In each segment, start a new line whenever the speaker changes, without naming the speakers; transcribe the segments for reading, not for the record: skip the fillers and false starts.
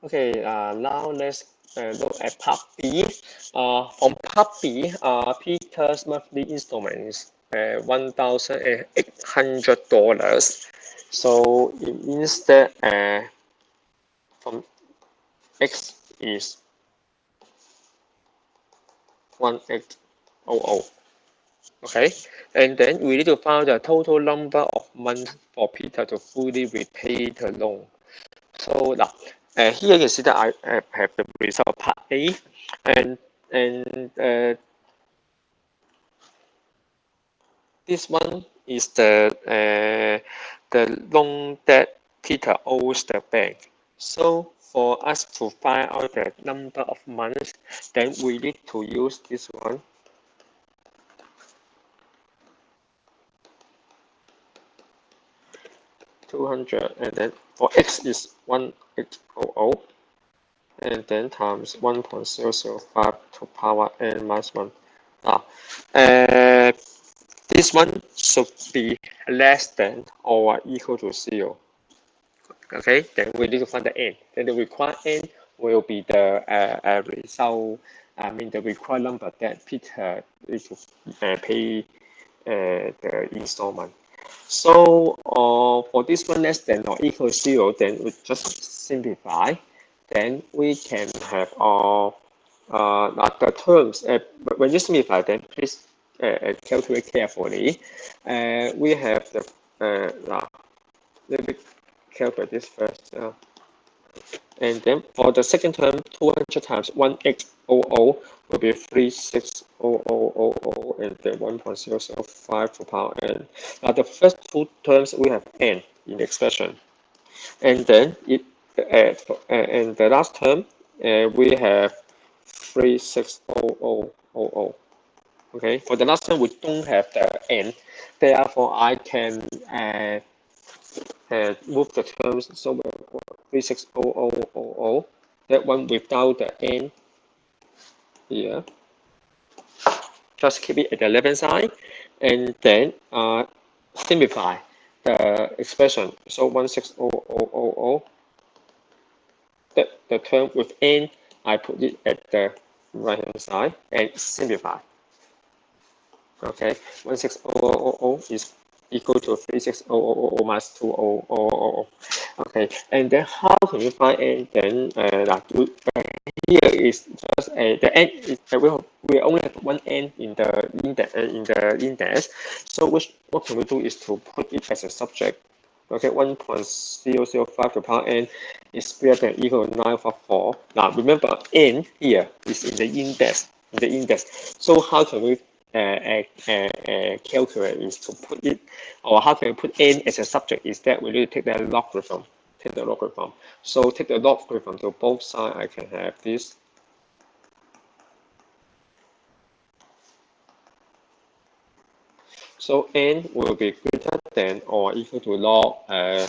Okay, now let's look at part B. From part B, Peter's monthly installment is $1,800. So it means that from X is 1800. Okay, and then we need to find the total number of months for Peter to fully repay the loan. So now, here you can see that I have the result part A, and this one is the loan that Peter owes the bank. So for us to find out the number of months, then we need to use this one. 200, and then for X is 1800, and then times 1.005 to power n minus 1. Now, this one should be less than or equal to 0. Okay, then we need to find the n. Then the required n will be the result, the required number that Peter needs to pay the installment. So for this one less than or equal to 0, then we just simplify. Then we can have the terms. When you simplify, then please calculate carefully. We have the let me calculate this first. And then for the second term, 200 times 1800 will be 360000, and then 1.005 to power n. Now the first two terms we have n in the expression, and then and the last term we have 360000. Okay, for the last term we don't have the n, therefore I can move the terms, so 360000, that one without the n here. Just keep it at the left-hand side, and then simplify the expression. So 16000, the term with n, I put it at the right-hand side and simplify. Okay, 16000 is equal to 360000 minus 2000. Okay, and then how can you find n? Then here is just the n is we only have one n in the index. So what can we do is to put it as a subject. Okay, 1.005 to power n is greater than or equal to 944. Now remember, n here is in the index. So how can we calculate is to put it, or how can we put n as a subject? Is that we need to take the logarithm. So take the logarithm to both sides. I can have this. So n will be greater than or equal to log. And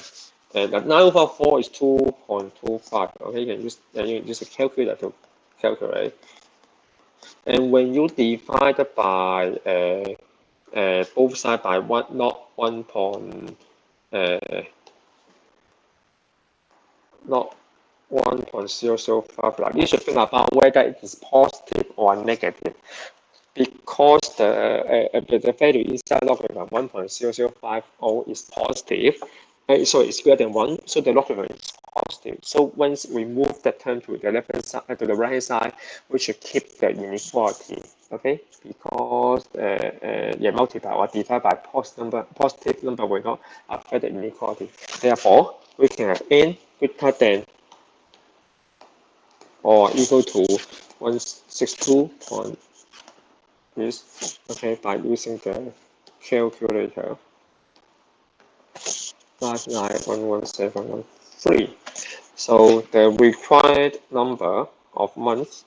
9/4 is 2.25. Okay, you can use a calculator to calculate. And when you divide by both sides by not 1.005, like you should think about whether it is positive or negative, because the value inside logarithm 1.0050 is positive. So it's greater than 1, so the logarithm is positive. So once we move that term to the left-hand side, to the right-hand side, we should keep the inequality, okay? Because multiply or divide by positive number will not affect the inequality. Therefore, we can have n greater than or equal to 162. This, okay, by using the calculator. 5911713. So the required number of months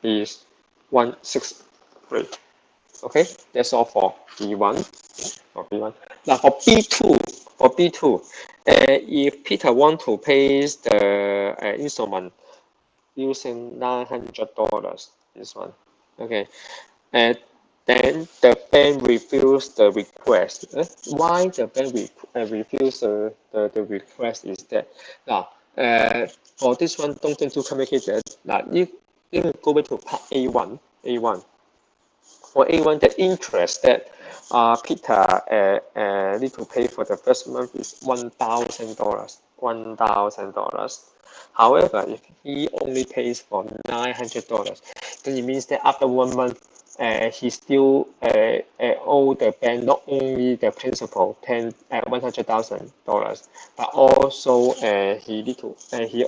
is 163. Okay, that's all for B1. Now for B2, if Peter want to pay the installment using $900, this one. Okay, Then the bank refused the request. Why the bank refused the request is that now for this one don't need to communicate that now you go back to part A1 for A1 the interest that Peter need to pay for the first month is $1,000. However, if he only pays for $900, then it means that after 1 month, he still owe the bank not only the principal $100,000, but also he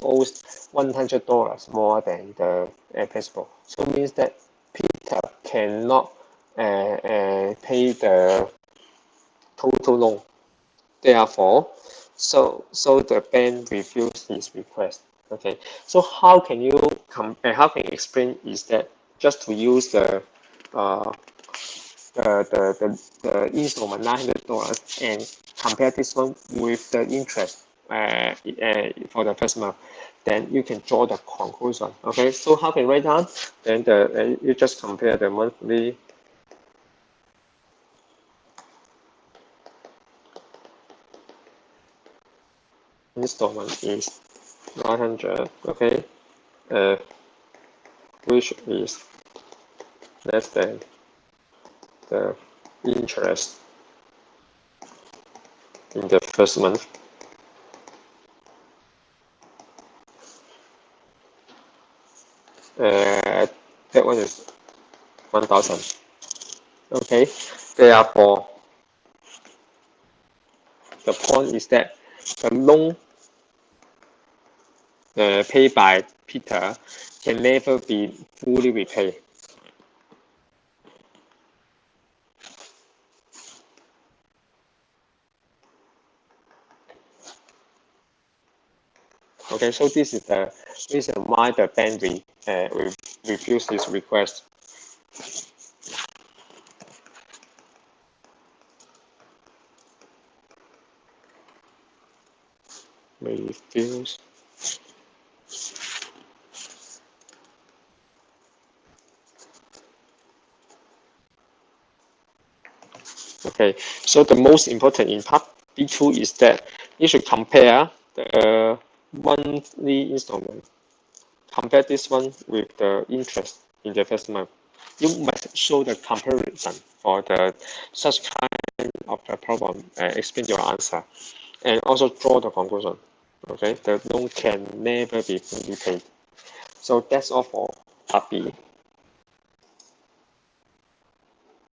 owes $100 more than the principal. So it means that Peter cannot pay the total loan. Therefore, so the bank refused his request. Okay, so how can you explain is that just to use uh, the installment $900 and compare this one with the interest for the first month, then you can draw the conclusion. Okay, so how can you write down? Then you just compare the monthly installment is 900. Okay, which is less than the interest in the first month. That one is 1,000. Okay, therefore, the point is that the loan paid by Peter can never be fully repaid. Okay, so this is the reason why the bank refused this request. Refuse. Okay, so the most important in part B2 is that you should compare the monthly installment. Compare this one with the interest in the first month. You must show the comparison for the such kind of the problem. Explain your answer and also draw the conclusion. Okay, the loan can never be fully paid. So that's all for part B.